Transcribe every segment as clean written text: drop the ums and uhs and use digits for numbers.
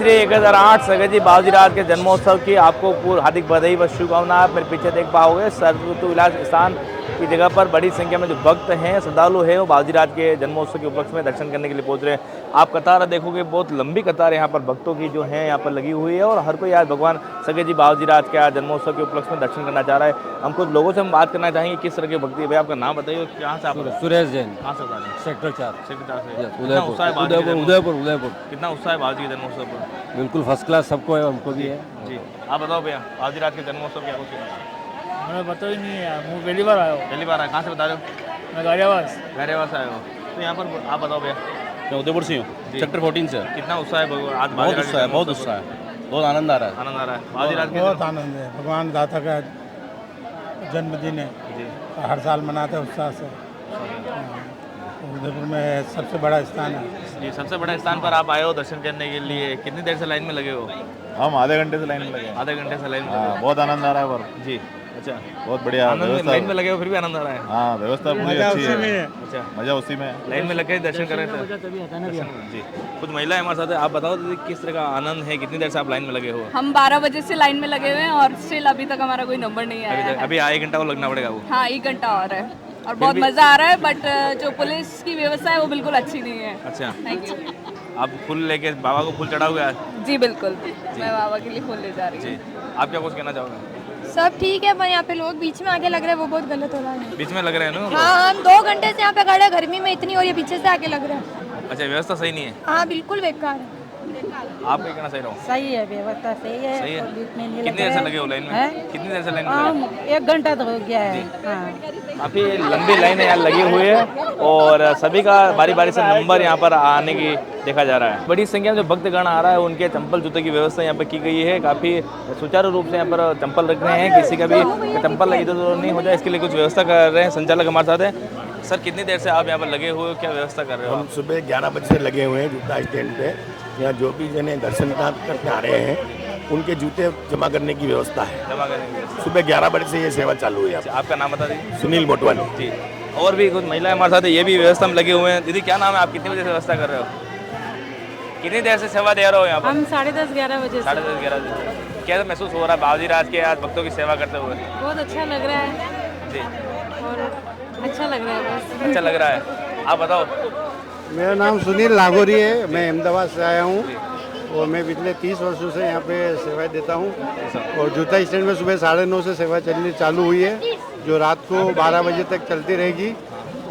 1008 सगत जी बाबूजी राज के जन्मोत्सव की आपको पूर्ण हार्दिक बधाई व शुभकामनाएं। आप मेरे पीछे देख पाओगे सर्वऋतु विलास स्थान की जगह पर बड़ी संख्या में जो भक्त हैं, श्रद्धालु हैं, वो बाबूजी राज के जन्मोत्सव के उपलक्ष्य में दर्शन करने के लिए पहुंच रहे हैं। आप कतार देखोगे, बहुत लंबी कतार यहाँ पर भक्तों की जो है यहाँ पर लगी हुई है और हर कोई आज भगवान सगत जी बाबूजी राज के आज जन्मोत्सव के उपलक्ष्य में दर्शन करना चाह रहा है। हम कुछ लोगों से हम बात करना चाहेंगे किस तरह की भक्ति है। भाई आपका नाम बताइए, कहाँ से आप? सुरेश जैन, कहाँ से बता रहे हैं? सेक्टर 4 से उदयपुर। कितना उत्साह है बाबूजी के जन्मोत्सव पर? बिल्कुल फर्स्ट क्लास, सबको है, हमको भी है जी। आप बताओ भैया, बाबूजी राज के जन्मोत्सव क्या कुछ है? मैं पता ही नहीं है यार, मैं पहली बार आया हूँ। पहली बार आए? कहाँ से बता रहे हो? मैं गाड़ियावास। गाड़ियावास आए हो तो यहाँ पर आप बताओ भैया। मैं उदयपुर से हूँ, सेक्टर 14 से। कितना उत्साह है आज? बहुत उत्साह है, बहुत उत्साह है, बहुत आनंद आ रहा है। आनंद आ रहा है बाबूजी राज के? बहुत आनंद है, भगवान दाता का जन्मदिन है जी। हर साल मनाते हैं उत्साह से। उदयपुर में सबसे बड़ा स्थान है। जी, सबसे बड़े स्थान पर आप आए हो दर्शन करने के लिए। कितनी देर से लाइन में लगे हो? हम आधे घंटे से लाइन में लगे हैं। आधे घंटे से लाइन में हाँ, लगे बहुत आनंद आ रहा है पर। हो? जी। अच्छा, बहुत बढ़िया आनंद में व्यवस्था। लाइन में लगे हो फिर भी आनंद आ रहा है? हाँ, व्यवस्था पूरी मजा अच्छी उसी में है। है। अच्छा, मजा उसी में है। लाइन में लगे दर्शन कर रहे थे? जी। कुछ महिलाएं हमारे साथ है, आप बताओ दीदी किस तरह का आनंद है, कितनी देर से आप लाइन में लगे हो? हम 12 बजे से लाइन में लगे हुए हैं और स्टिल अभी तक हमारा कोई नंबर नहीं आया है। अभी 1 घंटा को लगना पड़ेगा वो? हाँ, 1 घंटा और है और बहुत मजा आ रहा है, बट जो पुलिस की व्यवस्था है वो बिल्कुल अच्छी नहीं है। अच्छा, थैंक यू। आप फूल लेके बाबा को फूल चढ़ाओगे आज? जी बिल्कुल, मैं बाबा के लिए फूल ले जा रही जी। हूँ। आप क्या कुछ कहना चाहोगे? सब ठीक है, पर यहाँ पे लोग बीच में आके लग रहे हैं, वो बहुत गलत हो रहा है। बीच में लग रहे हैं ना? हाँ, हम 2 घंटे से यहाँ पे खड़े हैं, गर्मी में इतनी और ये पीछे से आके लग रहा है। अच्छा, व्यवस्था सही नहीं है? हाँ, बिल्कुल बेकार है। आप क्या कहना सही रहो? सही है, व्यवस्था सही है। सही है। और बीच में नहीं कितनी लग देर रहा से है। लगे हो लाइन में? हैं? कितनी देर से लाइन में लगे? हम 1 घंटा तो हो गया है। हाँ। काफ़ी लंबी लाइन यहाँ लगी हुई है और सभी का बारी बारी से नंबर यहाँ पर आने की देखा जा रहा है। बड़ी संख्या में जो भक्तगण आ रहा है उनके चंपल जूते की व्यवस्था यहाँ पर की गई है। काफ़ी सुचारू रूप से यहाँ पर चंपल रख रहे हैं, किसी का भी चंपल इधर उधर नहीं हो जाए इसके लिए कुछ व्यवस्था कर रहे हैं। संचालक हमारे साथ है। सर, कितनी देर से आप यहाँ पर लगे हुए हो, क्या व्यवस्था कर रहे हो? हम सुबह 11 बजे से लगे हुए हैं जूता स्टैंड पे। यहाँ जो भी जने दर्शन करके आ रहे हैं उनके जूते जमा करने की व्यवस्था है। जमा करने की व्यवस्था। सुबह 11 बजे से ये सेवा चालू है। अच्छा, आपका नाम बता दीजिए। सुनील मोटवानी जी। और भी कुछ महिलाएं हमारे साथ है, ये भी व्यवस्था में लगे हुए हैं। दीदी क्या नाम है, आप कितनी बजे से व्यवस्था कर रहे हो? कितनी देर से सेवा दे रहे हो यहाँ पर? हम 10:30-11 बजे से। 10:30-11 बजे। क्या महसूस हो रहा है बाबूजी राज के आज भक्तों की सेवा करते हुए? बहुत अच्छा लग रहा है जी। और अच्छा लग रहा है बस। अच्छा लग रहा है। आप बताओ। मेरा नाम सुनील नागौरी है, मैं अहमदाबाद से आया हूँ और मैं पिछले 30 वर्षों से यहाँ पे सेवाएं देता हूँ। और जूता स्टैंड में सुबह 9:30 से सेवा चलनी चालू हुई है, जो रात को 12 बजे तक चलती रहेगी।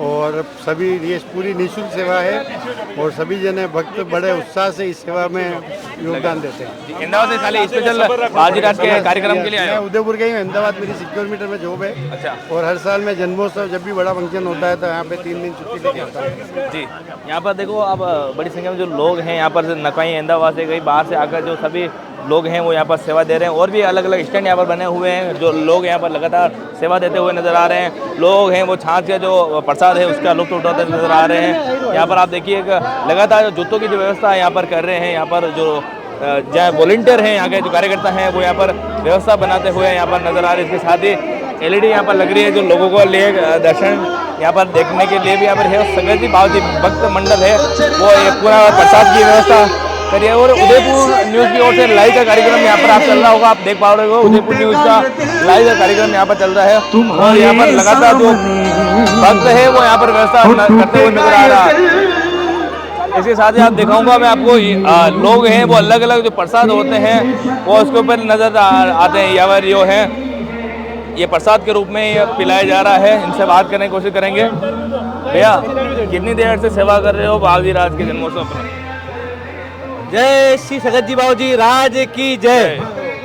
और सभी ये पूरी निःशुल्क सेवा है और सभी जने भक्त बड़े उत्साह से इस सेवा में योगदान देते हैं। अहमदाबाद से खाली स्पेशल बाबूजी राज के कार्यक्रम के लिए आए मैं हो? उदयपुर गई हूँ, अहमदाबाद मेरी 6 किलोमीटर में जॉब है। अच्छा। और हर साल मैं जन्मोत्सव जब भी बड़ा फंक्शन होता है तो यहाँ पे 3 दिन छुट्टी लेके आता हूँ। जी। यहाँ पर देखो, अब बड़ी संख्या में जो लोग हैं यहाँ पर नकाई अहमदाबाद से कई बाहर से आकर जो सभी लोग हैं वो यहाँ पर सेवा दे रहे हैं। और भी अलग अलग स्टैंड यहाँ पर बने हुए हैं, जो लोग यहाँ पर लगातार सेवा देते हुए नजर आ रहे हैं। लोग हैं वो छाछ का जो प्रसाद है उसका लुत्फ उठाते नजर आ रहे हैं। यहाँ पर आप देखिए लगातार जूतों की जो व्यवस्था यहाँ पर कर रहे हैं, यहाँ पर जो जहाँ वॉलंटियर हैं, यहाँ के जो कार्यकर्ता हैं वो यहाँ पर व्यवस्था बनाते हुए यहाँ पर नजर आ रहे हैं। इसके साथ ही LED यहाँ पर लग रही है जो लोगों को लिए दर्शन यहाँ पर देखने के लिए भी यहाँ पर है। सगत जी बाबूजी भक्त मंडल है वो ये पूरा प्रसाद की व्यवस्था करिए। और उदयपुर न्यूज़ की ओर से लाइव का कार्यक्रम यहाँ पर आप चल रहा होगा, आप देख पा रहे हो उदयपुर न्यूज़ का लाइव का कार्यक्रम यहाँ पर चल रहा है। और यहाँ पर लगातार जो भक्त है वो यहाँ पर व्यवस्था करते हुए नजर आ रहा है। इसके साथ ही आप दिखाऊंगा मैं आपको, लोग हैं वो अलग अलग जो प्रसाद होते हैं वो उसके ऊपर नजर आते हैं। यहाँ पर जो है ये प्रसाद के रूप में ये पिलाया जा रहा है। इनसे बात करने की कोशिश करेंगे। भैया, कितनी देर से सेवा कर रहे हो बाबूजी राज के जन्मोत्सव पर? जय श्री सगत जी बाबूजी राज की जय।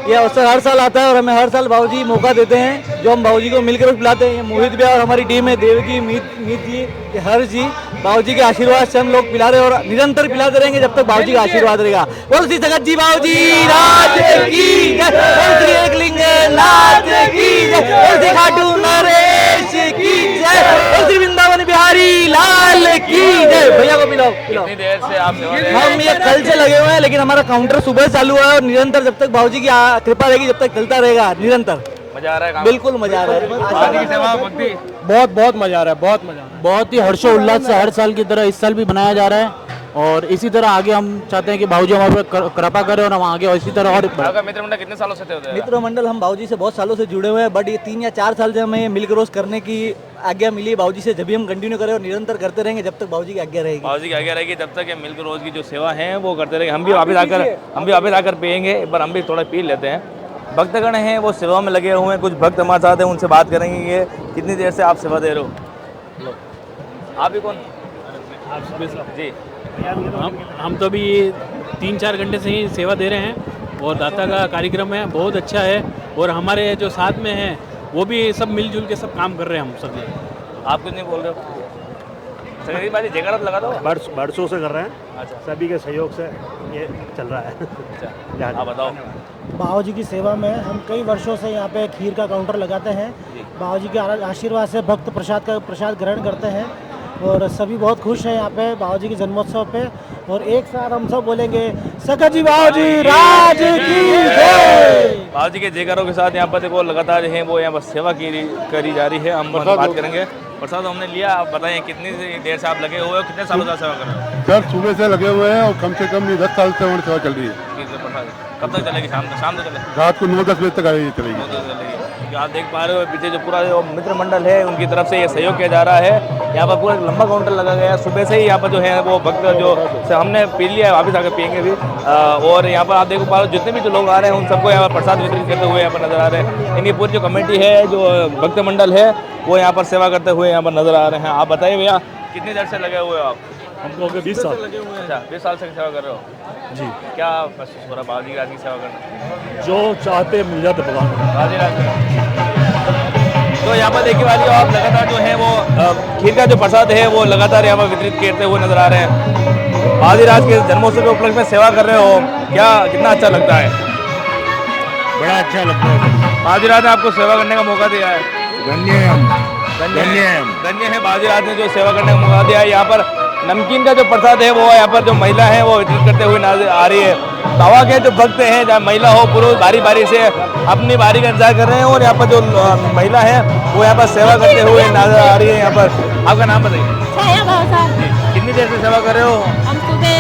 ये अवसर हर साल आता है और हमें हर साल बाबूजी मौका देते हैं जो हम बाबूजी को मिलकर पिलाते हैं। ये मोहित भैया और हमारी टीम है, देवकी, मीत जी, ये हर जी बाबूजी के आशीर्वाद से हम लोग पिला रहे हैं और निरंतर पिलाते रहेंगे जब तक बाबूजी का आशीर्वाद रहेगा। बोल श्री सगत जी बाबूजी राज की जय। बोल श्री एकलिंगनाथ की जय। बोल श्री खाटू नरेश की जय। बोल श्री वृंदावन बिहारी लाल की जय। भैया को पिलाओ पिलाओ। कितनी देर से आप सेवा दे रहे हैं? हम ये कल से लगे हुए हैं, लेकिन हमारा काउंटर सुबह चालू है और निरंतर जब तक बाबूजी की कृपा रहेगी जब तक चलता रहेगा निरंतर। मजा आ रहा है काम? बिल्कुल मजा आ रहा है। बाबूजी की सेवा भक्ति बहुत मजा आ रहा है, बहुत मजा आ रहा है। बहुत ही हर्षोल्लास से हर साल की तरह इस साल भी मनाया जा रहा है और इसी तरह आगे हम चाहते हैं कि बाबूजी हमारे पर कृपा करें और हम आगे और इसी तरह और आपका मित्र मंडल कितने सालों से थे उधर? मित्र मंडल हम बाबूजी से बहुत सालों से जुड़े हुए हैं, बट ये 3 या 4 साल से हमें मिल्क रोज करने की आज्ञा मिली है बाबूजी से। जब भी हम कंटिन्यू करें और निरंतर करते रहेंगे जब तक बाबूजी की आज्ञा रहेगी। बाबूजी की आज्ञा रहेगी जब तक ये मिल्क रोज की जो सेवा है वो करते रहेंगे। हम भी वापस आकर पियेंगे, एक बार हम भी थोड़ा पी लेते हैं। भक्तगण हैं वो सेवा में लगे हुए हैं, कुछ भक्त हमारे साथ हैं, उनसे बात करेंगे कि कितनी देर से आप सेवा दे रहे हो? आप भी कौन? जी, हम तो अभी 3-4 घंटे से ही सेवा दे रहे हैं और दाता का कार्यक्रम है, बहुत अच्छा है। और हमारे जो साथ में हैं वो भी सब मिलजुल के सब काम कर रहे हैं हम सब। आप कुछ नहीं बोल रहे हो? संगीत भाई जयकारा लगा दो। बरसों से कर रहे हैं। अच्छा, सभी के सहयोग से ये चल रहा है। अच्छा, आप बताओ। बाबूजी की सेवा में हम कई वर्षों से यहाँ पे खीर का काउंटर लगाते हैं। बाबूजी के आशीर्वाद से भक्त प्रसाद ग्रहण करते हैं और सभी बहुत खुश हैं यहाँ पे बाबूजी के जन्मोत्सव पे। और एक साथ हम सब बोलेंगे सकत जी बाबूजी राज की जय। बाबूजी के जयकारों के साथ यहाँ पर देखो लगातार है वो यहाँ पर सेवा करी जा रही है। हम बात करेंगे। प्रसाद हमने लिया, आप बताएं कितनी देर से आप लगे हुए हो, कितने सालों से सेवा कर रहे हो? सर सुबह से लगे हुए हैं और कम से कम 10 साल से सेवा चल रही है। प्रसाद कब तक चलेगी? शाम तक चलेगी? रात को 9-10 बजे तक चलेगी। क्योंकि आप देख पा रहे हो पीछे जो पूरा जो मित्र मंडल है उनकी तरफ से ये सहयोग किया जा रहा है। यहाँ पर पूरा लंबा काउंटर लगा गया है। सुबह से ही यहाँ पर जो है वो भक्त जो से हमने पी लिया है वापस आकर पियेंगे भी। और यहाँ पर आप देख पा रहे हो जितने भी जो लोग आ रहे हैं उन सबको यहाँ पर प्रसाद वितरित करते हुए यहाँ पर नजर आ रहे हैं। इनकी पूरी जो कमेटी है जो भक्त मंडल है वो यहाँ पर सेवा करते हुए यहाँ पर नजर आ रहे हैं। आप बताइए भैया कितनी देर से लगे हुए हो आप? हमको 20 साल लगे हुए हैं। अच्छा, 20 साल से सेवा कर रहे हो जी। क्या महसूस हो रहा बाबूजी की राज की सेवा करना? जो चाहते मिल जाते भगवान। बाबूजी राज तो यहाँ पर देखिए वाली आप लगातार जो है वो खीर का जो प्रसाद है वो लगातार यहाँ पर वितरित करते हुए नजर आ रहे हैं। बाबूजी राज के जन्मोत्सव के उपलक्ष्य में सेवा कर रहे हो, क्या कितना अच्छा लगता है? बड़ा अच्छा लगता है। बाबूजी राज ने आपको सेवा करने का मौका दिया है। धन्य है बाबूजी राज ने जो सेवा करने का मौका दिया है। यहाँ पर नमकीन का जो प्रसाद है वो यहाँ पर जो महिला है वो वितरित करते हुए नजर आ रही है। बाबा के जो भक्त हैं चाहे महिला हो पुरुष बारी बारी से अपनी बारी का इंतजार कर रहे हैं और यहाँ पर जो महिला है वो यहाँ पर सेवा करते हुए नजर आ रही है। यहाँ पर आपका नाम बताइए। कितनी देर से सेवा कर रहे हो? हम सुबह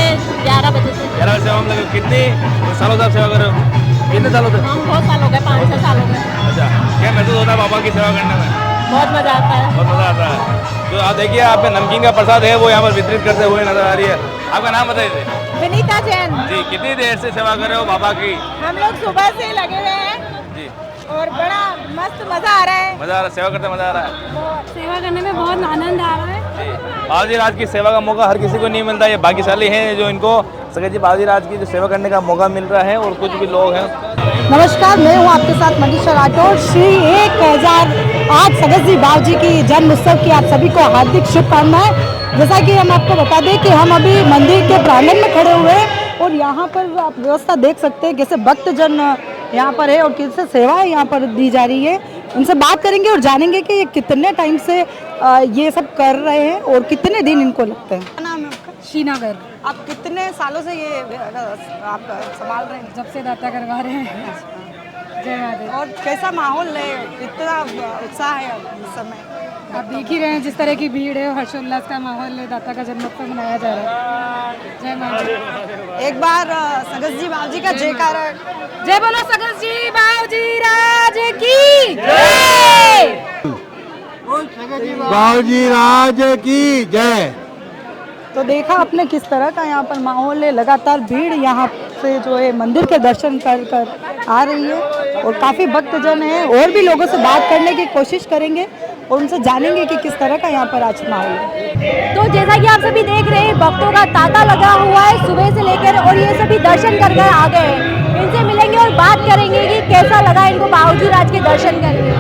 11 बजे से। 11 बजे सेवा में लगे। कितनी सालों से आप सेवा कर रहे हो? कितने सालों से? हम बहुत साल हो गए, 5-6 साल हो गए। अच्छा, क्या महसूस होता है बाबा की सेवा करने में? बहुत मजा आता है। बहुत मजा आता है। जो आप देखिए आप नमकीन का प्रसाद है वो यहाँ पर वितरित करते हुए नजर आ रही है। आपका नाम बताइए। विनीता जैन जी, कितनी देर से सेवा कर रहे हो बाबा की? हम लोग सुबह से लगे हुए हैं जी, और बड़ा मस्त मजा आ रहा है। मजा आ रहा है, सेवा करते मजा आ रहा है। सेवा करने में बहुत आनंद आ रहा है। बाबूजी राज की सेवा का मौका हर किसी को नहीं मिलता। ये भाग्यशाली हैं जो इनको सकत जी बाबूजी राज की जो सेवा करने का मौका मिल रहा है। और कुछ भी लोग हैं। नमस्कार, मैं हूँ आपके साथ मनीषा राठौर। श्री 1008 सकत जी बाबूजी की जन्म उत्सव की आप सभी को हार्दिक शुभकामनाएं। जैसा कि हम आपको बता दें कि हम अभी मंदिर के प्रांगण में खड़े हुए हैं और यहाँ पर आप व्यवस्था देख सकते हैं कैसे भक्तजन यहाँ पर है और कैसे सेवाएं यहाँ पर दी जा रही है। उनसे बात करेंगे और जानेंगे कि ये कितने टाइम से ये सब कर रहे हैं और कितने दिन इनको लगते हैं। क्या नाम है आपका? श्रीनगर। आप कितने सालों से ये आप संभाल रहे हैं? जब से दाता करवा रहे हैं। जय माता। और कैसा माहौल है, कितना उत्साह है इस समय? आप देख ही रहे हैं जिस तरह की भीड़ है, हर्षोल्लास का माहौल है, दाता का जन्मोत्सव मनाया जा रहा है। जय माता। एक बार सकत जी बाबूजी का जयकारा। जय बोलो सकत जी बाबूजी राज की जय। बाबूजी राज की जय। तो देखा आपने किस तरह का यहाँ पर माहौल है। लगातार भीड़ यहाँ से जो है मंदिर के दर्शन कर आ रही है और काफ़ी भक्तजन हैं। और भी लोगों से बात करने की कोशिश करेंगे और उनसे जानेंगे कि किस तरह का यहाँ पर आज माहौल है। तो जैसा कि आप सभी देख रहे हैं भक्तों का तांता लगा हुआ है सुबह से लेकर और ये सभी दर्शन कर कर आ गए हैं। इनसे मिलेंगे और बात करेंगे कि कैसा लगा इनको बाबूजी राज के दर्शन करके।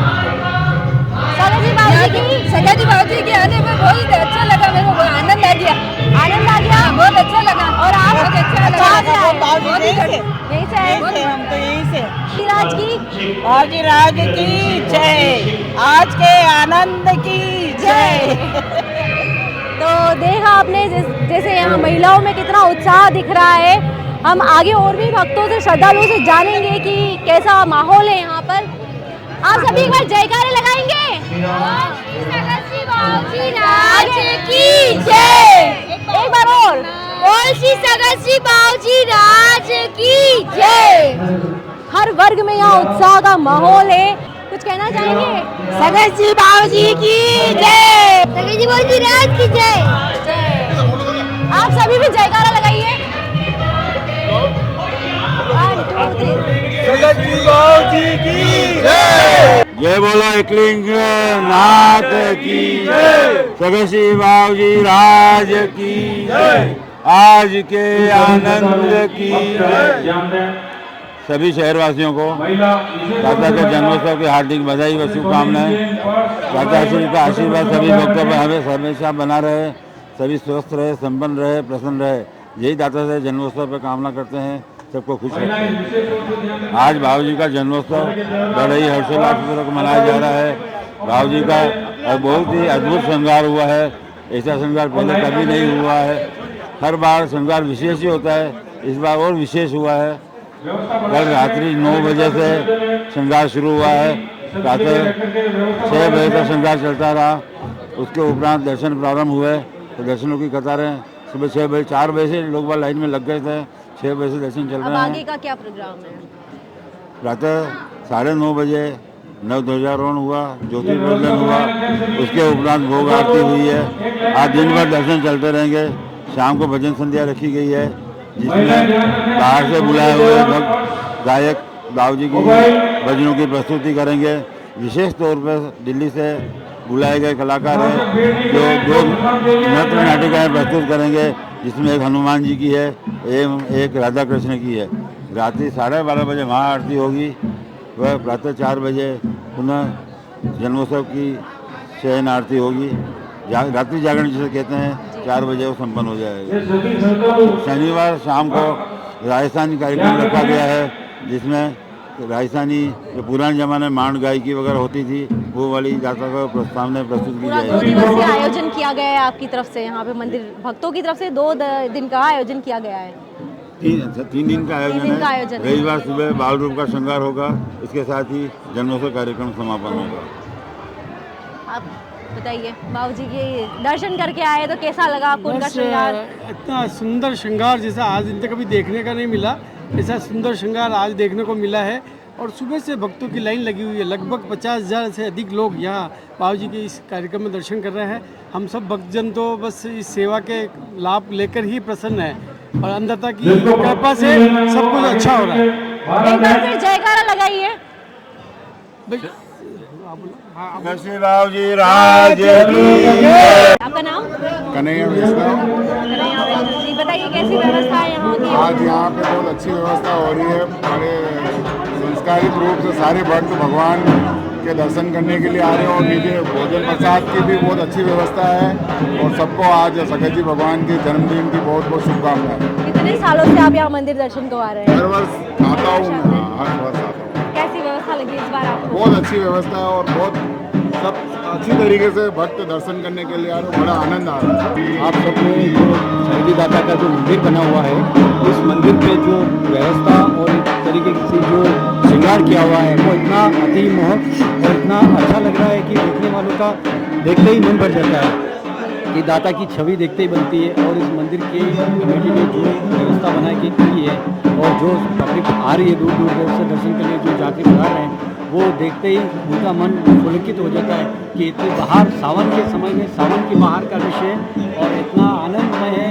सकत जी बाबूजी के आने में बहुत अच्छा लगा, मेरे को आनंद आ गया। आनंद आ गया, बहुत अच्छा लगा। और आप? बहुत अच्छा लगा। यहीं से आए? हम तो यहीं से। राज की बाबूजी राज की जय। आज के आनंद की जय। तो देखा आपने जैसे यहाँ महिलाओं में कितना उत्साह दिख रहा है। हम आगे और भी भक्तों से श्रद्धालुओं से जानेंगे कि कैसा माहौल है यहाँ पर। आप सभी एक बार जयकारे लगाएंगे। सकत जी बाबूजी राज की जय। एक बार और। बोल श्री सगत श्री बावजी राज की जय। हर वर्ग में यहाँ उत्साह का माहौल है, कुछ कहना चाहेंगे? सगत जी बाबूजी की जय। सगत जी बावजी राज की जय। आप सभी भी जयकारा लगाइए। सगत जी बावजी की जय। जय बोलो एकलिंग नाथ की जय। सगत श्री बावजी राज की जय। आज के आनंद की जय। सभी शहरवासियों को दाता के जन्मोत्सव की हार्दिक बधाई व शुभकामनाएं। दाता श्री का आशीर्वाद सभी भक्तों पर हमेशा बना रहे, सभी स्वस्थ रहे, संपन्न रहे, प्रसन्न रहे, यही दाता से जन्मोत्सव पर कामना करते हैं, सबको खुश रखें। आज बाबूजी का जन्मोत्सव बड़े ही हर्षोल्लासपूर्वक मनाया जा रहा है। बाबूजी का बहुत ही अद्भुत श्रृंगार हुआ है, ऐसा श्रृंगार पहले कभी नहीं हुआ है। हर बार श्रृंगार विशेष ही होता है, इस बार और विशेष हुआ है। कल रात्रि 9 बजे से श्रृंगार शुरू हुआ है, प्रातः 6 बजे तक श्रृंगार चलता रहा। उसके उपरांत दर्शन प्रारंभ हुए, तो दर्शनों की कतारें सुबह 6 बजे 4 बजे से लोग बाग लाइन में लग गए थे, 6 बजे से दर्शन चल रहे हैं। आगे का क्या प्रोग्राम है? प्रातः 9:30 बजे नव ध्वजारोहण हुआ, ज्योति प्रज्वलन हुआ, उसके उपरांत भोग आरती हुई है। आज दिन भर दर्शन चलते रहेंगे। शाम को भजन संध्या रखी गई है, जिसमें बाहर से बुलाए हुए भक्त गायक बाबूजी की भजनों की प्रस्तुति करेंगे। विशेष तौर पर दिल्ली से बुलाए गए कलाकार हैं जो 2 नृत्य नाटिकाएँ प्रस्तुत करेंगे, जिसमें एक हनुमान जी की है एवं एक राधा कृष्ण की है। रात्रि 12:30 बजे महाआरती होगी, वह प्रातः 4 बजे पुनः जन्मोत्सव की शयन आरती होगी। रात्रि जागरण जिसे कहते हैं, 4 बजे वो संपन्न हो जाएगा। शनिवार शाम को राजस्थानी कार्यक्रम रखा गया है, जिसमें राजस्थानी जो पुराने जमाने में मांड गायकी वगैरह होती थी, वो वाली दाता को प्रस्तावना प्रस्तुत की जाएगी। 2 दिवसीय आयोजन किया गया है आपकी तरफ से, यहाँ पे मंदिर भक्तों की तरफ से 2 दिन का आयोजन किया गया है। 3 दिन का आयोजन है। रविवार सुबह बाल रूप का श्रृंगार होगा, इसके साथ ही जन्मोत्सव कार्यक्रम समापन होगा। आप बताइए, बाबूजी के दर्शन करके आए तो कैसा लगा आपको उनका श्रृंगार? इतना सुंदर श्रृंगार जैसा आज दिन तक कभी देखने का नहीं मिला, ऐसा सुंदर श्रृंगार आज देखने को मिला है। और सुबह से भक्तों की लाइन लगी हुई है, लगभग 50,000 से अधिक लोग यहाँ बाबूजी के इस कार्यक्रम में दर्शन कर रहे हैं। हम सब भक्तजन तो बस इस सेवा के लाभ लेकर ही प्रसन्न है और अंधता की कृपा से सब कुछ अच्छा हो रहा है। एक बार फिर जयकारा लगाइए। श्री बाबूजी राज की। आपका नाम? कन्हैया वैष्णव। जी बताइए, कैसी व्यवस्था है यहाँ की? आज यहाँ पे बहुत अच्छी व्यवस्था हो रही है। बड़े संस्कारित रूप से सारे भक्त भगवान के दर्शन करने के लिए आ रहे हैं और नीचे भोजन प्रसाद की भी बहुत अच्छी व्यवस्था है। और सबको आज सगत जी भगवान के जन्मदिन की बहुत बहुत शुभकामनाएं। कितने सालों से आप यहाँ मंदिर दर्शन को आ रहे हैं? हर वर्ष आता हूँ, हर वर्ष आता हूँ। कैसी व्यवस्था लगी इस बार आपको? बहुत अच्छी व्यवस्था है और बहुत सब अच्छी तरीके से भक्त दर्शन करने के लिए आ रहे हैं, बड़ा आनंद आ रहा है। आप सबने जो शहीदी दाता का जो मंदिर बना हुआ है, इस मंदिर पे जो व्यवस्था और एक तरीके से जो श्रृंगार किया हुआ है, वो इतना अति मोहक और इतना अच्छा लग रहा है कि देखने वालों का देखते ही मन भर जाता है कि दाता की छवि देखते ही बनती है। और इस मंदिर की कमेटी ने जो व्यवस्था बनाई की है और जो पब्लिक आ रही है दूर दूर से दर्शन के लिए, जो जाके पधार रहे हैं, वो देखते ही उनका मन पुलकित हो जाता है कि इतने बाहर सावन के समय में, सावन की बाहर का विषय और इतना आनंदमय है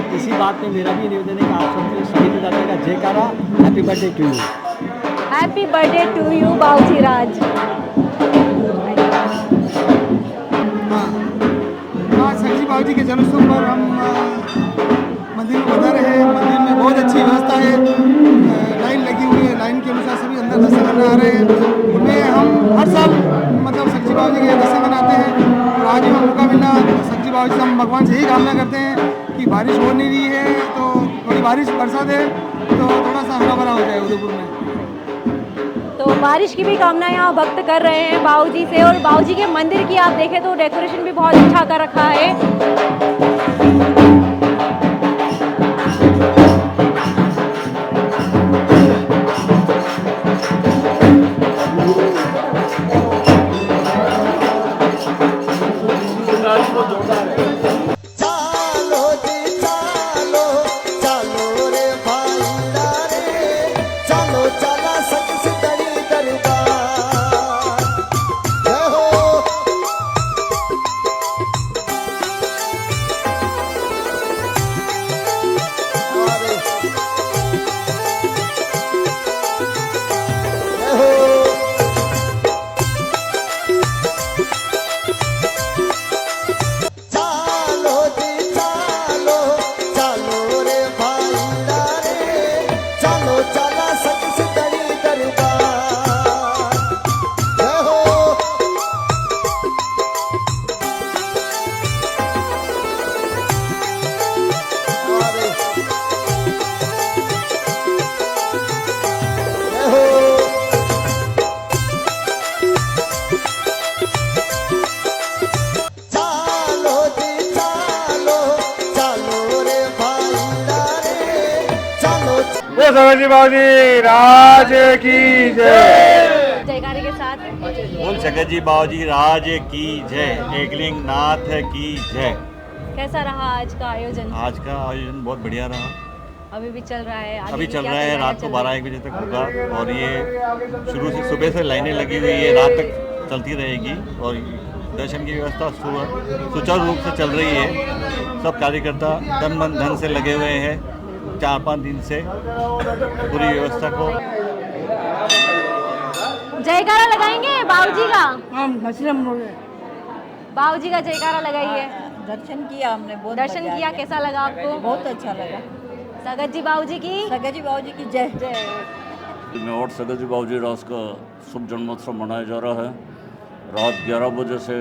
कि इसी बात में मेरा भी निवेदन है कि आप सबसे शहीदी दाता का जयकारा। Happy birthday to you. Happy birthday to you Babuji Raj. Sagat बाबूजी के जन्मोत्सव पर हम मंदिर में पधारे हैं। मंदिर में बहुत अच्छी व्यवस्था है, लाइन लगी हुई है, लाइन के अनुसार सभी अंदर दर्शन करने आ रहे हैं। उनमें हम हर साल मतलब सगत बाबूजी के दर्शन करने आते हैं और आज हमें मौका मिला। सगत बाबूजी से हम भगवान से ही कामना करते हैं कि बारिश हो नहीं रही है तो थोड़ी बारिश बरसात है तो थोड़ा सा हरा भरा हो जाए उदयपुर में। तो बारिश की भी कामना यहाँ भक्त कर रहे हैं बाबूजी से। और बाबूजी के मंदिर की आप देखें तो डेकोरेशन भी बहुत अच्छा कर रखा है। चालो जी चालो सगजी बाबूजी राज की जय। जयकारे के साथ बोल सगजी बाबूजी राज की जय। एकलिंग नाथ की जय। कैसा रहा आज का आयोजन? आज का आयोजन बहुत बढ़िया रहा। अभी भी चल रहा है? अभी चल रहा है, रात को 12-1 बजे तक होगा और ये शुरू से सुबह से लाइनें लगी हुई है, रात तक चलती रहेगी और दर्शन की व्यवस्था सुचारू रूप से चल रही है। सब कार्यकर्ता तन मन धन से लगे हुए हैं 4-5 दिन से पूरी व्यवस्था को। जयकारा लगाएंगे बाबूजी का? हम बाबूजी का जयकारा लगाइए। दर्शन किया हमने, बहुत दर्शन किया, कैसा लगा आपको? बहुत अच्छा लगा। सगत जी बाबूजी की जय जय। में और सगत जी बाबूजी राज का शुभ जन्मोत्सव मनाया जा रहा है। रात 11 बजे से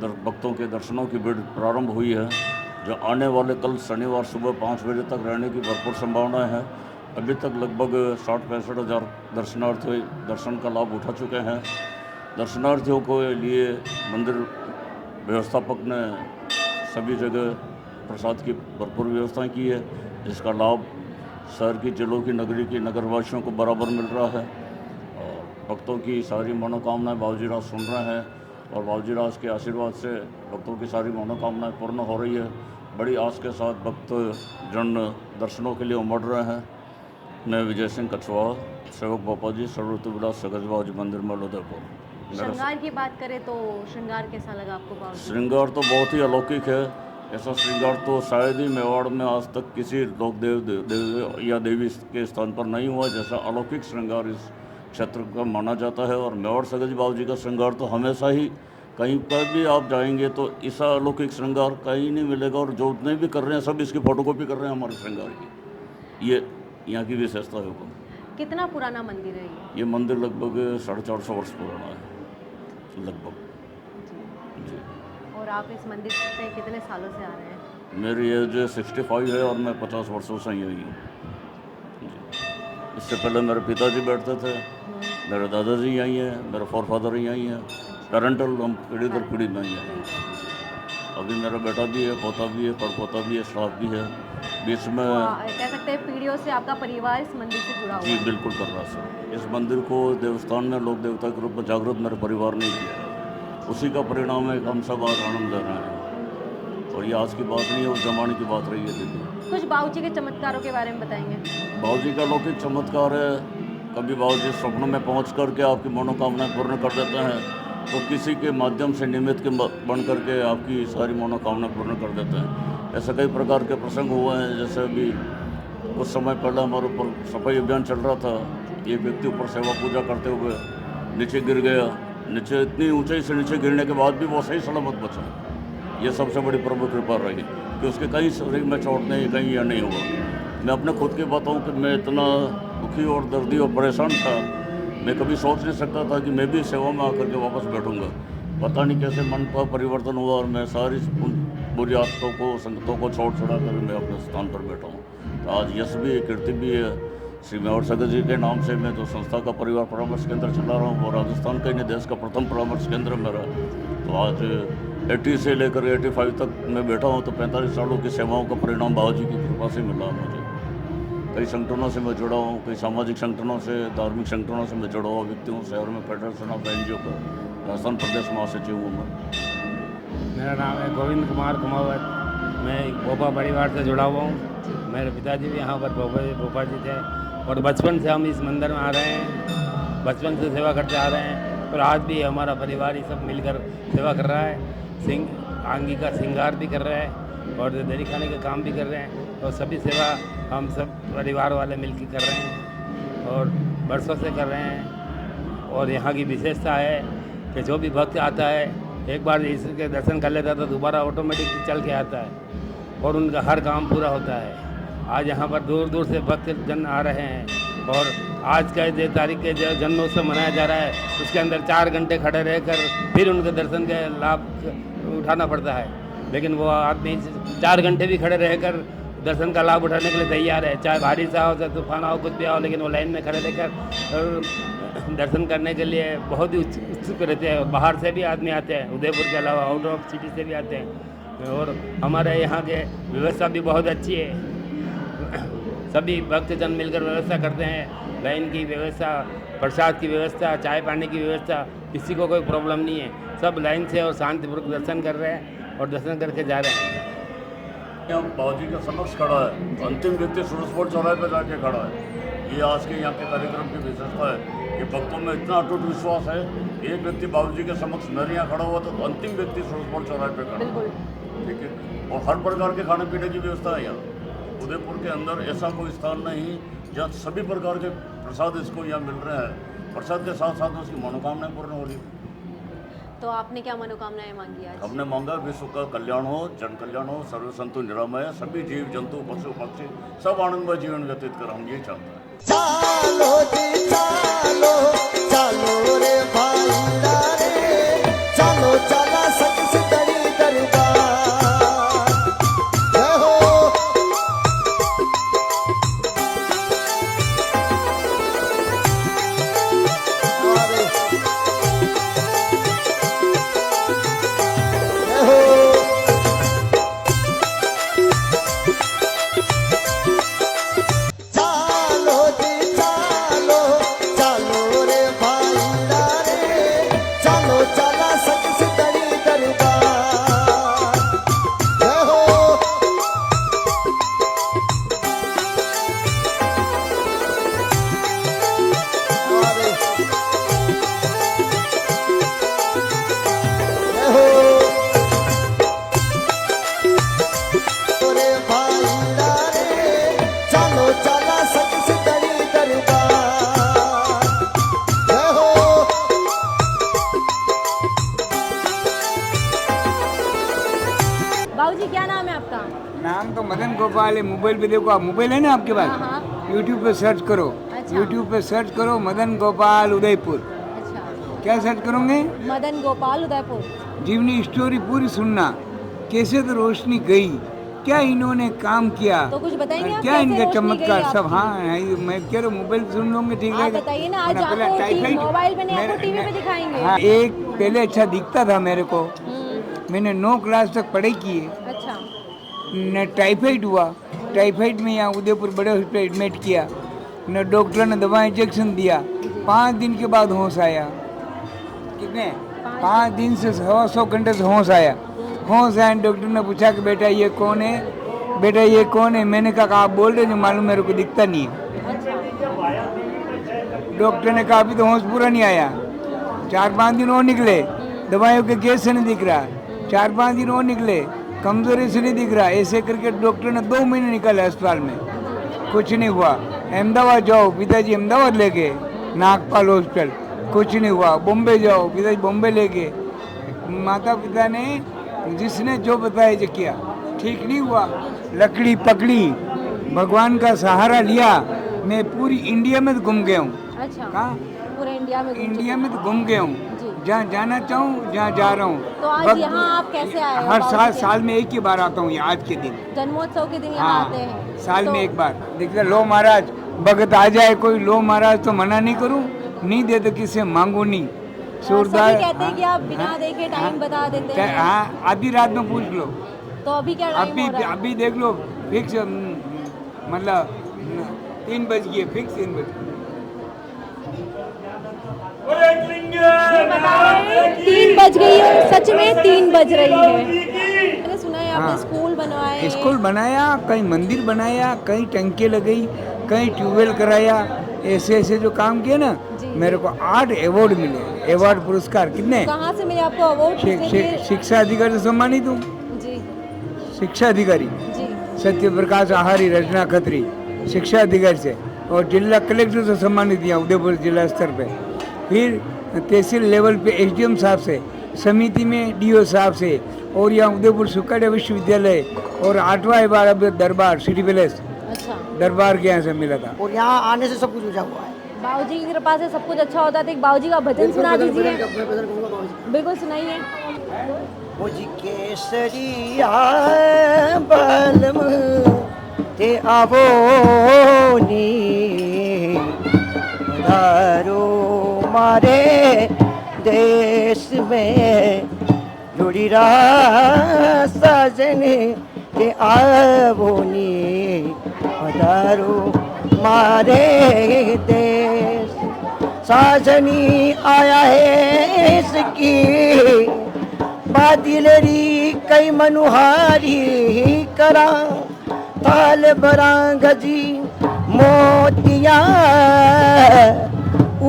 भक्तों के दर्शनों की भीड़ प्रारंभ हुई है, जो आने वाले कल शनिवार सुबह 5 बजे तक रहने की भरपूर संभावना है। अभी तक लगभग 60-65 हज़ार दर्शनार्थी दर्शन का लाभ उठा चुके हैं। दर्शनार्थियों के लिए मंदिर व्यवस्थापक ने सभी जगह प्रसाद की भरपूर व्यवस्था की है, जिसका लाभ शहर की, जिलों की, नगरी की नगरवासियों को बराबर मिल रहा है। और भक्तों की सारी मनोकामनाएं बाबूजी राज सुन रहे हैं और बाबूजी राज के आशीर्वाद से भक्तों की सारी मनोकामनाएं पूर्ण हो रही है। बड़ी आस के साथ भक्त जन दर्शनों के लिए उमड़ रहे हैं। मैं विजय सिंह कछवाहा, सेवक बापा जी, सर्वऋतु विलास सगज बाबूजी मंदिर में उदयपुर। श्रृंगार की बात करें तो श्रृंगार कैसा लगा आपको बाबूजी? श्रृंगार तो बहुत ही अलौकिक है। ऐसा श्रृंगार तो शायद ही मेवाड़ में आज तक किसी लोक देव या देवी के स्थान पर नहीं हुआ, जैसा अलौकिक श्रृंगार इस क्षेत्र का माना जाता है। और मेवाड़ सगज बाबूजी का श्रृंगार तो हमेशा ही, कहीं पर भी आप जाएंगे तो ऐसा अलौकिक श्रृंगार कहीं नहीं मिलेगा। और जो उतने भी कर रहे हैं सब इसकी फोटोकॉपी कर रहे हैं हमारे श्रृंगार की। ये यहाँ की विशेषता है। कितना पुराना मंदिर है ये मंदिर लगभग 450 वर्ष पुराना है लगभग जी। और आप इस मंदिर से कितने सालों से आ रहे हैं? मेरी एज 65 है और मैं 50 वर्षों से यही हूँ। इससे पहले मेरे पिताजी बैठते थे, मेरे दादाजी यहीं हैं, मेरे फॉरफादर यहीं हैं। पेरेंटल हम पीढ़ी दर पीढ़ी में ही हैं। अभी मेरा बेटा भी है, पोता भी है, परपोता भी है, स्टाफ भी है। बीच में कह सकते हैं पीढ़ियों से आपका परिवार इस मंदिर से जुड़ा हुआ जी है। बिल्कुल कर रहा सर। इस मंदिर को देवस्थान में लोक देवता के रूप में जागृत मेरे परिवार ने किया है। उसी का परिणाम है कि हम सब आज आनंद ले रहे हैं। और ये आज की बात नहीं है, उस जमाने की बात रही है। दीदी कुछ बाबूजी के चमत्कारों के बारे में बताएंगे? बाबूजी का लौकिक चमत्कार है। कभी बाबूजी स्वप्न में पहुँच करके आपकी मनोकामनाएं पूर्ण कर देते हैं, तो किसी के माध्यम से निमित्त के बन करके आपकी सारी मनोकामनाएं पूर्ण कर देते हैं। ऐसे कई प्रकार के प्रसंग हुए हैं। जैसे अभी कुछ समय पहले हमारे ऊपर सफाई अभियान चल रहा था, एक व्यक्ति ऊपर सेवा पूजा करते हुए नीचे गिर गया। नीचे इतनी ऊंचाई से नीचे गिरने के बाद भी वो सही सलामत बचा। ये सबसे बड़ी प्रभु कृपा रही कि उसके कहीं शरीर में चोट नहीं, कहीं यह नहीं हुआ। मैं अपने खुद की बताऊं कि मैं इतना दुखी और दर्दी और परेशान था, मैं कभी सोच नहीं सकता था कि मैं भी सेवा में आकर के वापस बैठूंगा। पता नहीं कैसे मन का परिवर्तन हुआ और मैं सारी बुरी आदतों को, संगतों को छोड़ छुड़ा कर मैं अपने स्थान पर बैठा हूँ। तो आज यश भी है, कीर्ति भी है। श्री मेवाड़ सगत जी के नाम से मैं जो संस्था का परिवार परामर्श केंद्र चला रहा हूँ, और राजस्थान का ही नहीं देश का प्रथम परामर्श केंद्र मेरा। तो आज 80 से लेकर 85 तक मैं बैठा हूँ। तो 45 सालों की सेवाओं का परिणाम बाबूजी की कृपा से मिला मुझे। कई संगठनों से मैं जुड़ा हूँ, कई सामाजिक संगठनों से, धार्मिक संगठनों से मैं जुड़ा हुआ व्यक्ति हूँ। शहर में फेडरेशन ऑफ NGO का राजस्थान प्रदेश महासचिव हूँ मैं। मेरा नाम है गोविंद कुमार कुमावत। मैं भोपा परिवार से जुड़ा हुआ हूँ। मेरे पिताजी भी यहाँ पर भोपा जी थे और बचपन से हम इस मंदिर में आ रहे हैं, बचपन से सेवा करते आ रहे हैं। और आज भी हमारा परिवार ही सब मिलकर सेवा कर रहा है। आंगी का श्रृंगार भी कर रहा है और दही खाने का काम भी कर रहे हैं। और सभी सेवा हम सब परिवार वाले मिलकर कर रहे हैं और बरसों से कर रहे हैं। और यहाँ की विशेषता है कि जो भी भक्त आता है, एक बार ईश्वर के दर्शन कर लेता है तो दोबारा ऑटोमेटिक चल के आता है और उनका हर काम पूरा होता है। आज यहाँ पर दूर दूर से भक्त जन आ रहे हैं और आज का जो तारीख के जो जन्मोत्सव मनाया जा रहा है, उसके अंदर 4 घंटे खड़े रहकर फिर उनके दर्शन के लाभ उठाना पड़ता है। लेकिन वो आदमी 4 घंटे भी खड़े रहकर दर्शन का लाभ उठाने के लिए तैयार है, चाहे भारी सा हो, चाहे तूफान हो, कुछ भी हो, लेकिन वो लाइन में खड़े रहकर दर्शन करने के लिए बहुत ही उत्सुक रहते हैं। बाहर से भी आदमी आते हैं, उदयपुर के अलावा आउट ऑफ सिटी से भी आते हैं। और हमारे यहाँ के व्यवस्था भी बहुत अच्छी है। सभी भक्तजन मिलकर व्यवस्था करते हैं, लाइन की व्यवस्था, प्रसाद की व्यवस्था, चाय पानी की व्यवस्था, किसी को कोई प्रॉब्लम नहीं है। सब लाइन से और शांतिपूर्वक दर्शन कर रहे हैं और दर्शन करके जा रहे हैं। यहाँ बाबूजी के समक्ष खड़ा है, अंतिम व्यक्ति सूरजपुर चौराहे पर जाके खड़ा है। ये आज के यहाँ के कार्यक्रम की विशेषता है कि भक्तों में इतना अटूट विश्वास है, एक व्यक्ति बाबूजी के समक्ष न यहाँ खड़ा हुआ तो अंतिम व्यक्ति सूरजपुर चौराहे पर खड़ा है, ठीक है। और हर प्रकार के खाने पीने की व्यवस्था है यहाँ। उदयपुर के अंदर ऐसा कोई स्थान नहीं जहाँ सभी प्रकार के प्रसाद इसको यहाँ मिल रहे हैं। प्रसाद के साथ साथ उसकी मनोकामनाएं पूर्ण हो रही। तो आपने क्या मनोकामनाएं मांगी आज? हमने मांगा विश्व का कल्याण हो, जन कल्याण हो, सर्व संतु निरामय, सभी जीव जंतु पशु पक्षी सब आनंदमय जीवन व्यतीत कर, हम यही चाहते हैं। चालो जी चालो, चालो रे भाई रे, चालो चला सच से तड़ी दरबार। जय हो बाबूजी क्या नाम है आपका? नाम तो मदन गोपाल है। मोबाइल पे देखो, आप मोबाइल है ना आपके पास? यूट्यूब पे सर्च करो। अच्छा। यूट्यूब पे सर्च करो मदन गोपाल उदयपुर। अच्छा। क्या सर्च करोगे? मदन गोपाल उदयपुर। जीवनी स्टोरी पूरी सुनना, कैसे तो रोशनी गई, क्या इन्होंने काम किया, तो कुछ बताएंगे आप क्या कैसे इनका रोशनी चमत्कार गई सब। आपकी? हाँ, मैं कह रहा हूँ मोबाइल सुन लोगे ठीक आप रहेगा। बताइए ना, आज वरना पहले आपको टाइफाइड- मोबाइल में नहीं, आपको टीवी पे दिखाएंगे। हाँ, एक पहले अच्छा दिखता था मेरे को, मैंने 9 क्लास तक पढ़ाई की है। अच्छा। न टाइफाइड हुआ, टाइफाइड में यहाँ उदयपुर बड़े हॉस्पिटल एडमिट किया, न डॉक्टर ने दवा इंजेक्शन दिया, 5 दिन के बाद होश आया। कितने? 5 दिन से 100 घंटे से होश आया। होश आया, डॉक्टर ने पूछा कि बेटा ये कौन है, बेटा ये कौन है? मैंने कहा आप बोल रहे जो मालूम मेरे को दिखता नहीं है। डॉक्टर ने कहा अभी तो होश पूरा नहीं आया, 4-5 दिन और निकले, दवाइयों के केस से नहीं दिख रहा, 4-5 दिन और निकले, कमजोरी से नहीं दिख रहा। ऐसे करके डॉक्टर ने 2 महीने निकाले अस्पताल में, कुछ नहीं हुआ। अहमदाबाद जाओ, पिताजी अहमदाबाद ले गए, नागपाल हॉस्पिटल, कुछ नहीं हुआ। बॉम्बे जाओ, पिताजी बॉम्बे ले गए, माता पिता ने जिसने जो बताया जो किया, ठीक नहीं हुआ। लकड़ी पकड़ी, भगवान का सहारा लिया। मैं पूरी इंडिया में तो घूम गया हूँ। अच्छा। कहाँ? पूरे इंडिया में? इंडिया में तो घूम गया हूँ, जहाँ जाना चाहूँ जहाँ जा रहा हूँ। तो आज यहाँ आप कैसे आए हो? हर बाबूजी के साल में एक ही बार आता हूँ, आज के दिन, जन्मोत्सव के दिन यहाँ आते हैं? साल तो में एक बार। देखते लो महाराज, भगत आ जाए कोई, लो महाराज तो मना नहीं करूँ, नहीं दे तो किसे मांगू नहीं। सूरदास कहते हैं कि आप बिना देखे टाइम बता देते हैं। हाँ, आधी रात में पूछ लो। तो अभी क्या टाइम हो रहा है? अभी देख लो, फिक्स मतलब 3 बज गए, फिक्स 3 बज। 3 बज गई है, सच में 3 बज रही है। मैंने सुना है आपने स्कूल बनवाए हैं। स्कूल बनाया, कहीं मंदिर बनाया, कहीं टंकी लगाई, कहीं ट्यूबवेल कराया, ऐसे ऐसे जो काम किए ना, मेरे को 8 अवार्ड मिले, अवार्ड पुरस्कार। कितने? कहाँ से मिले आपको अवार्ड? शिक्षा अधिकारी से सम्मानित हूँ। जी। शिक्षा अधिकारी जी। सत्य प्रकाश आहारी, रचना खत्री, शिक्षा अधिकारी से, और जिला कलेक्टर से सम्मानित दिया उदयपुर जिला स्तर पे। फिर तहसील लेवल पे एसडीएम साहब से, समिति में डीओ साहब से, और यहाँ उदयपुर सुकाड़िया विश्वविद्यालय और 8वां बार अब दरबार सिटी पैलेस। अच्छा। दरबार के यहाँ से मिला था। और यहाँ आने से सब कुछ हो हुआ है। बाबूजी की कृपा से सब कुछ अच्छा होता है। तो एक बाबूजी का भजन सुना दीजिए। बिल्कुल सुनाइए। मुझ केसरिया बलम ते आवो नी दारो मारे देश में जुड़ी रहा सजन ते आवो नी पधारो मारे देश साजनी आया है इसकी बादिलरी कई मनुहारी करा ताल बरांग जी मोतिया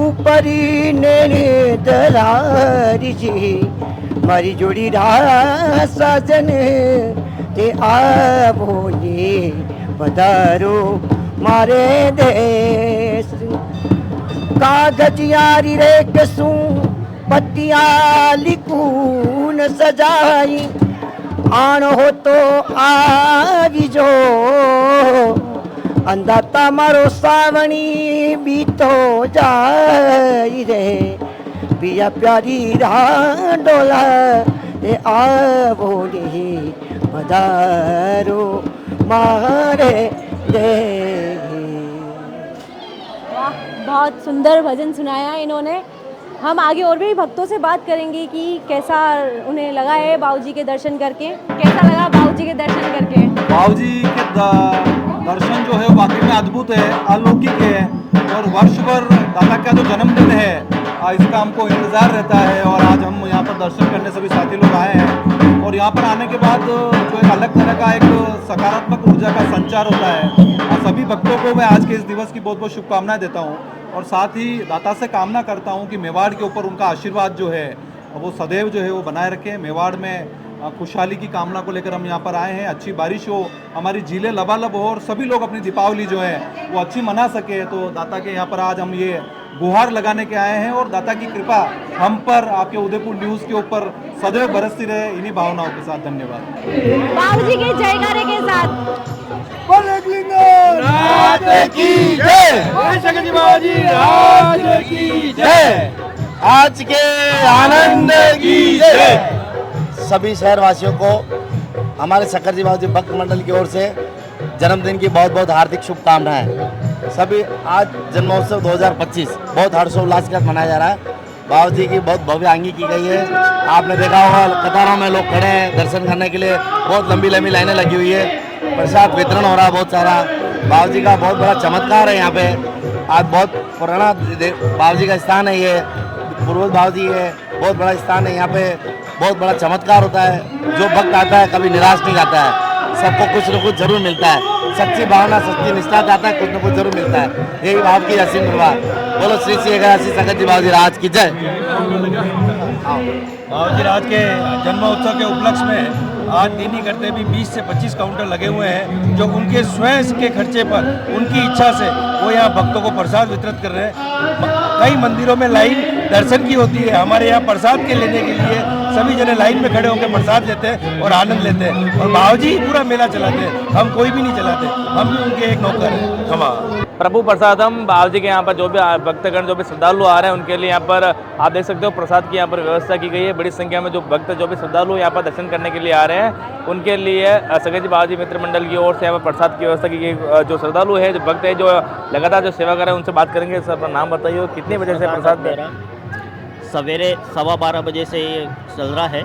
ऊपरी नेने दलारी जी मारी जोड़ी रहा साजन ते आवोनी पधारो मारे देश कागज यारी रे कसू पत्तिया लिखून सजाई आण हो तो आवी जो अंदाता मारो सावणी बीतो जाई रे पिया प्यारी डोला ए आवो रे पधारो मारे दे। वाह, बहुत सुंदर भजन सुनाया इन्होंने। हम आगे और भी भक्तों से बात करेंगे कि कैसा उन्हें लगा है बाबूजी के दर्शन करके। कैसा लगा बाबूजी के दर्शन करके? बाबूजी के दर्शन जो है वाकई में अद्भुत है, अलौकिक है। और वर्ष भर दादा का जो जन्मदिन है इसका हमको इंतज़ार रहता है और आज हम यहाँ पर दर्शन करने सभी साथी लोग आए हैं। और यहाँ पर आने के बाद जो एक अलग तरह का एक सकारात्मक ऊर्जा का संचार होता है। और सभी भक्तों को मैं आज के इस दिवस की बहुत बहुत शुभकामनाएं देता हूँ और साथ ही दाता से कामना करता हूँ कि मेवाड़ के ऊपर उनका आशीर्वाद जो है वो सदैव जो है वो बनाए रखें। मेवाड़ में खुशहाली की कामना को लेकर हम यहाँ पर आए हैं। अच्छी बारिश हो, हमारी झीलें लबालब हो और सभी लोग अपनी दीपावली जो है वो अच्छी मना सके। तो दाता के यहाँ पर आज हम ये गुहार लगाने के आए हैं और दाता की कृपा हम पर, आपके उदयपुर न्यूज़ के ऊपर सदैव बरसती रहे, इन्हीं भावनाओं के साथ धन्यवाद। बाबूजी के जयकारे के साथ आज के आनंद की जय। सभी शहरवासियों को हमारे शंकर जी बाबूजी भक्त मंडल की ओर से जन्मदिन की बहुत बहुत हार्दिक शुभकामनाएं। सभी आज जन्मोत्सव 2025 बहुत हर्षोल्लास के साथ मनाया जा रहा है। बाबूजी की बहुत भव्य आंगी की गई है। आपने देखा होगा कतारों में लोग खड़े हैं दर्शन करने के लिए, बहुत लंबी लंबी लाइनें लगी हुई है। प्रसाद वितरण हो रहा है बहुत सारा। बाबूजी का बहुत बड़ा चमत्कार है यहाँ पे। आज बहुत पुराना बाबूजी का स्थान है ये, पूर्वज बाबूजी है, बहुत बड़ा स्थान है यहाँ पे। बहुत बड़ा चमत्कार होता है। जो भक्त आता है कभी निराश नहीं जाता है, सबको कुछ न कुछ जरूर मिलता है। सच्ची भावना सच्ची निष्ठा चाहता है, कुछ न कुछ जरूर मिलता है। यही भाव की असीम कृपा। बोलो श्री श्री शंकर जी बाबूजी राज की जय। बाबूजी राज के जन्मोत्सव के उपलक्ष्य में आज दीनी करते भी 20 से 25 काउंटर लगे हुए हैं जो उनके स्वयं के खर्चे पर, उनकी इच्छा से वो यहाँ भक्तों को प्रसाद वितरित कर रहे हैं। कई मंदिरों में लाइन दर्शन की होती है, हमारे यहाँ प्रसाद के लेने के लिए सभी जने लाइन में खड़े होकर प्रसाद लेते हैं और आनंद लेते हैं। और बाबूजी पूरा मेला चलाते हैं, हम कोई भी नहीं चलाते, हम भी उनके एक नौकर हैं। क्षमा। प्रभु प्रसादम बाबूजी के यहाँ पर जो भी भक्तगण जो भी श्रद्धालु आ रहे हैं उनके लिए यहाँ पर आप देख सकते हो प्रसाद की यहाँ पर व्यवस्था की गई है। बड़ी संख्या में जो भक्त जो भी श्रद्धालु यहाँ पर दर्शन करने के लिए आ रहे हैं उनके लिए शंकर जी बाबूजी मित्र मंडल की ओर से यहाँ पर प्रसाद की व्यवस्था की गई। जो श्रद्धालु है, जो भक्त है, जो लगातार जो सेवा कर रहे हैं उनसे बात करेंगे। सर अपना नाम बताइए, कितने बजे से प्रसाद दे रहा है? सवेरे 12:15 बजे से ये चल रहा है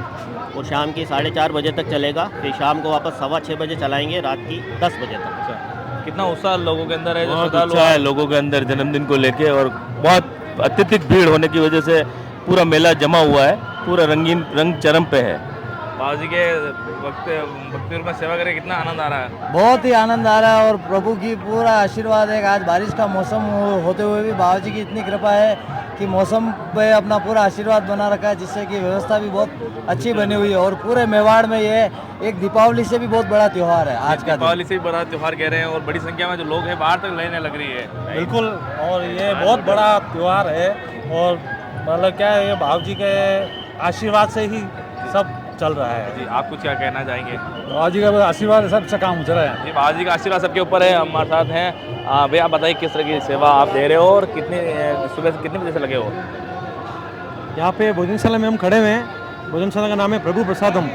और शाम की 4:30 बजे तक चलेगा। फिर शाम को वापस 6:15 बजे चलाएंगे, रात की 10 बजे तक। कितना उत्साह लोगों के अंदर है? जो बहुत अच्छा है लोगों के अंदर जन्मदिन को लेके और बहुत अत्यधिक भीड़ होने की वजह से पूरा मेला जमा हुआ है, पूरा रंगीन रंग चरम पे है। बाबूजी के भक्ति में सेवा करके कितना आनंद आ रहा है? बहुत ही आनंद आ रहा है और प्रभु की पूरा आशीर्वाद है। आज बारिश का मौसम होते हुए भी बाबूजी की इतनी कृपा है कि मौसम पे अपना पूरा आशीर्वाद बना रखा है, जिससे कि व्यवस्था भी बहुत अच्छी बनी हुई है। और पूरे मेवाड़ में ये एक दीपावली से भी बहुत बड़ा त्यौहार है आज का। दीपावली से भी बड़ा त्यौहार कह रहे हैं और बड़ी संख्या में जो लोग हैं बाहर तक लाइनें लग रही है। बिल्कुल, और ये बहुत बड़ा त्यौहार है और मतलब क्या है, ये बाबूजी के आशीर्वाद से ही सब चल रहा है। जी, आप कुछ क्या कहना चाहेंगे? बाबूजी का आशीर्वाद सबसे काम चल रहा है। जी, बाबूजी का आशीर्वाद सबके ऊपर है। हमारे साथ हैं भैया, आप बताइए किस तरह की सेवा आप दे रहे हो और कितने सुबह से कितने बजे से लगे हो? यहाँ पे भोजनशाला में हम खड़े हुए हैं। भोजनशाला का नाम है प्रभु प्रसादम।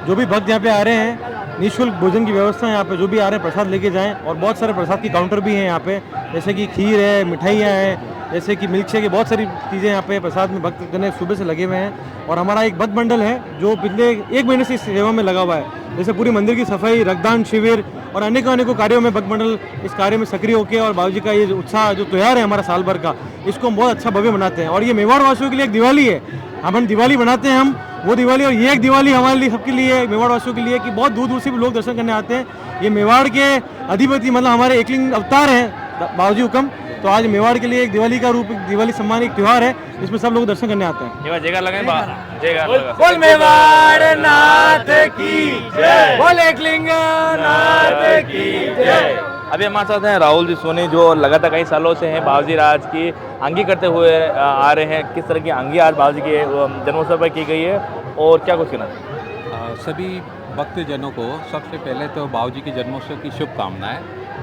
जो भी भक्त यहाँ पे आ रहे हैं, निःशुल्क भोजन की व्यवस्था है यहाँ पे। जो भी आ रहे हैं प्रसाद लेके जाएं और बहुत सारे प्रसाद की काउंटर भी हैं यहाँ पे, जैसे कि खीर है, मिठाइयाँ हैं जैसे कि मिल्क शेक, बहुत सारी चीज़ें यहाँ पे प्रसाद में भक्त करने सुबह से लगे हुए हैं। और हमारा एक भक्त मंडल है जो पिछले 1 महीने से इस सेवा में लगा हुआ है। जैसे पूरी मंदिर की सफाई, रक्तदान शिविर और अनेकों कार्यों में भक्त मंडल इस कार्य में सक्रिय होकर और बाबू जी का ये उत्साह जो त्यौहार है हमारा साल भर का, इसको हम बहुत अच्छा भव्य मनाते हैं। और ये मेवाड़ वासियों के लिए एक दिवाली है, हम दिवाली बनाते हैं, हम वो दिवाली। और ये एक दिवाली हमारे लिए, सबके लिए, मेवाड़ वासियों के लिए कि बहुत दूर दूर से भी लोग दर्शन करने आते हैं। ये मेवाड़ के अधिपति मतलब हमारे एकलिंग अवतार हैं बाबूजी हुकम, तो आज मेवाड़ के लिए एक दिवाली का रूप, दिवाली सम्मान एक त्यौहार है जिसमें सब लोग दर्शन करने आते हैं। जयकार लगाएं, बोल मेवाड़ नाथ की जय, बोल एकलिंग नाथ की जय। अभी हमारे साथ हैं राहुल जी सोनी, जो लगातार कई सालों से हैं बाबूजी राज की आंगी करते हुए आ रहे हैं। किस तरह की आंगी आज बाबूजी के जन्मोत्सव पर की गई है और क्या कुछ कहना? सभी भक्तजनों को सबसे पहले तो बाबूजी के जन्मोत्सव की शुभकामनाएं।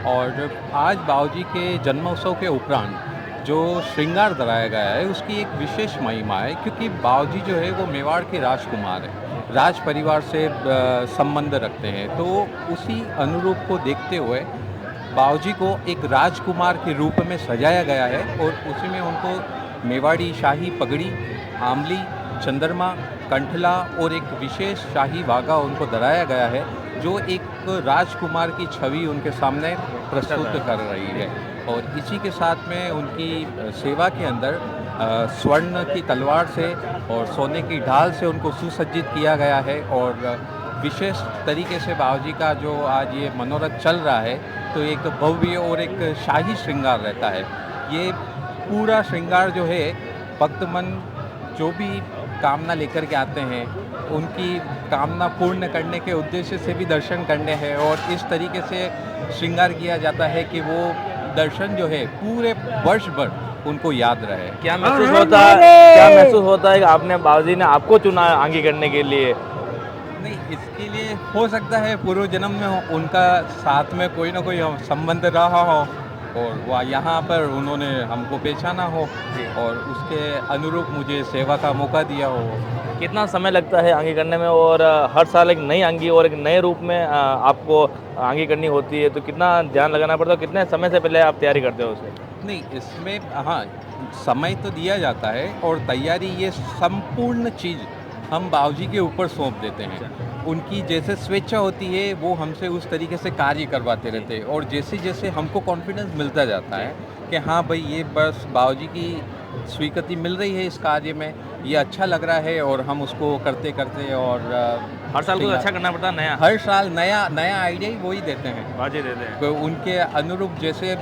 और आज बाबूजी के जन्मोत्सव के उपरांत जो श्रृंगार कराया गया है उसकी एक विशेष महिमा है, क्योंकि बाबूजी जो है वो मेवाड़ के राजकुमार हैं, राज परिवार से संबंध रखते हैं। तो उसी अनुरूप को देखते हुए बाबूजी को एक राजकुमार के रूप में सजाया गया है और उसी में उनको मेवाड़ी शाही पगड़ी, आमली, चंद्रमा, कंठला और एक विशेष शाही वागा उनको धराया गया है, जो एक राजकुमार की छवि उनके सामने प्रस्तुत कर रही है। और इसी के साथ में उनकी सेवा के अंदर स्वर्ण की तलवार से और सोने की ढाल से उनको सुसज्जित किया गया है। और विशेष तरीके से बाबूजी का जो आज ये मनोरथ चल रहा है, तो एक भव्य और एक शाही श्रृंगार रहता है। ये पूरा श्रृंगार जो है भक्तमन जो भी कामना लेकर के आते हैं उनकी कामना पूर्ण करने के उद्देश्य से भी दर्शन करने हैं। और इस तरीके से श्रृंगार किया जाता है कि वो दर्शन जो है पूरे वर्ष भर उनको याद रहे। क्या महसूस होता है कि आपने बाबूजी ने आपको चुना आंगी करने के लिए? नहीं, इसके लिए हो सकता है पूर्व जन्म में उनका साथ में कोई ना कोई संबंध रहा हो और वह यहाँ पर उन्होंने हमको पहचाना हो और उसके अनुरूप मुझे सेवा का मौका दिया हो। कितना समय लगता है आंगी करने में? और हर साल एक नई आंगी और एक नए रूप में आपको आंगी करनी होती है, तो कितना ध्यान लगाना पड़ता है? कितने समय से पहले आप तैयारी करते हो उसे? नहीं, इसमें हाँ समय तो दिया जाता है और तैयारी ये संपूर्ण चीज़ हम बाबूजी के ऊपर सौंप देते हैं। उनकी जैसे स्वेच्छा होती है वो हमसे उस तरीके से कार्य करवाते रहते हैं। और जैसे जैसे हमको कॉन्फिडेंस मिलता जाता है कि हाँ भाई ये बस बाबूजी की स्वीकृति मिल रही है इस कार्य में, ये अच्छा लग रहा है और हम उसको करते करते और हर साल कुछ अच्छा करना पड़ता है, नया हर साल नया आइडिया ही वही देते हैं, बाजी देते हैं। तो उनके अनुरूप जैसे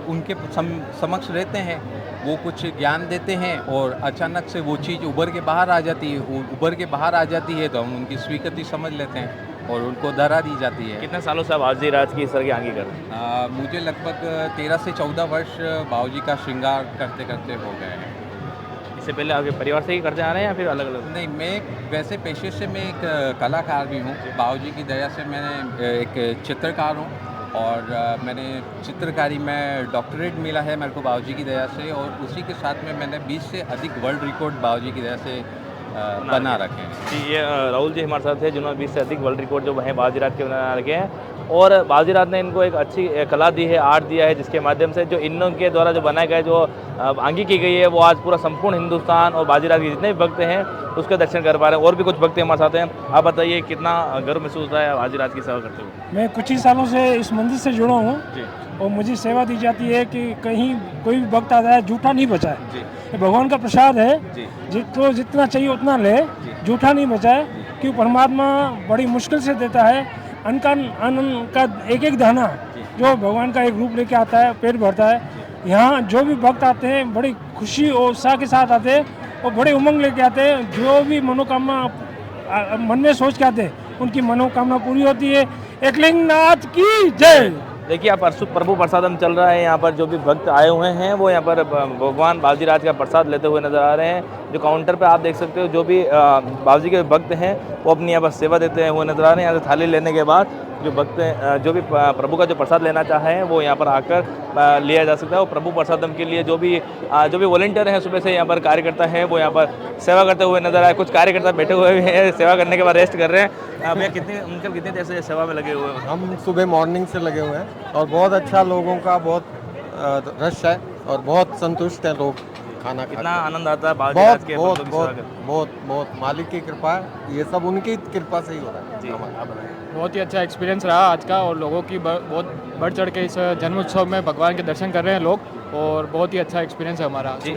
उनके समक्ष रहते हैं वो कुछ ज्ञान देते हैं और अचानक से वो चीज़ उभर के बाहर आ जाती है, तो हम उनकी स्वीकृति समझ लेते हैं और उनको धरा दी जाती है। कितने सालों से आप बाबूजी राज की इस तरह की आंगी कर रहे हैं? मुझे लगभग 13 से 14 वर्ष बाबूजी का श्रृंगार करते करते हो गए हैं। इससे पहले आपके परिवार से ही करते आ रहे हैं या फिर अलग अलग? नहीं, मैं वैसे पेशे से मैं एक कलाकार भी हूँ। बाबूजी की दया से मैं एक चित्रकार हूँ और मैंने चित्रकारी में डॉक्टरेट मिला है मेरे को बाबूजी की दया से। और उसी के साथ में मैंने 20 से अधिक वर्ल्ड रिकॉर्ड बाबूजी की दया से बना रखे हैं। जी, ये राहुल जी हमारे साथ है जिन्होंने 20 से अधिक वर्ल्ड रिकॉर्ड जो है बाबूजी राज के बना रखे हैं। और बाबूजी राज ने इनको एक अच्छी कला दी है, आर्ट दिया है, जिसके माध्यम से जो इनके द्वारा जो बनाए गए जो आंगी की गई है वो आज पूरा संपूर्ण हिंदुस्तान और बाबूजी राज के जितने भी भक्त हैं उसके दर्शन कर पा रहे हैं। और भी कुछ भक्त हमारे साथ हैं, आप बताइए कितना गर्व महसूस होता है बाबूजी राज की सेवा करते हुए? मैं कुछ ही सालों से इस मंदिर से जुड़ा हूँ और मुझे सेवा दी जाती है कि कहीं कोई भी भक्त आता है जूठा नहीं बचाए। ये भगवान का प्रसाद है, जिसको जितना चाहिए उतना ले, जूठा नहीं बचाए, क्योंकि परमात्मा बड़ी मुश्किल से देता है। अन्न का एक एक दाना जो भगवान का एक रूप लेके आता है, पेट भरता है। यहाँ जो भी भक्त आते हैं बड़ी खुशी और उत्साह के साथ आते हैं और बड़े उमंग लेके आते हैं। जो भी मनोकामना मन में सोच के आते हैं उनकी मनोकामना पूरी होती है। एकलिंग नाथ की जय। देखिए, आप प्रभु प्रसादम चल रहा है, यहाँ पर जो भी भक्त आए हुए हैं वो यहाँ पर भगवान बाबूजी राज का प्रसाद लेते हुए नजर आ रहे हैं। जो काउंटर पे आप देख सकते हो, जो भी बाबूजी के भक्त हैं वो अपनी यहाँ पर सेवा देते हुए नजर आ रहे हैं। यहाँ से थाली लेने के बाद जो भक्त जो भी प्रभु का जो प्रसाद लेना चाहें वो यहाँ पर आकर लिया जा सकता है। और प्रभु प्रसादम के लिए जो भी वॉलंटियर हैं सुबह से यहाँ पर कार्यकर्ता हैं वो यहाँ पर सेवा करते हुए नजर आए। कुछ कार्यकर्ता बैठे हुए हैं, सेवा करने के बाद रेस्ट कर रहे हैं। भैया कितने देर से सेवा में लगे हुए हैं? हम सुबह मॉर्निंग से लगे हुए हैं और बहुत अच्छा लोगों का बहुत रश है और बहुत संतुष्ट हैं लोग खाना कितना खाकर। आनंद आता है बाबा जी बहुत आज के बहुत भक्तों की बहुत सेवा करके। बहुत मालिक की कृपा है, ये सब उनकी कृपा से ही हो रहा है हमारा। बहुत ही अच्छा एक्सपीरियंस रहा आज का और लोगों की बहुत बढ़ चढ़ के इस जन्मोत्सव में भगवान के दर्शन कर रहे हैं लोग और बहुत ही अच्छा एक्सपीरियंस है हमारा। जी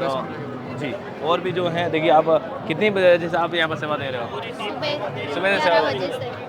जी और भी जो है देखिए आप कितनी बजे से आप यहाँ पर सेवा दे रहे हो? सुबह से सेवा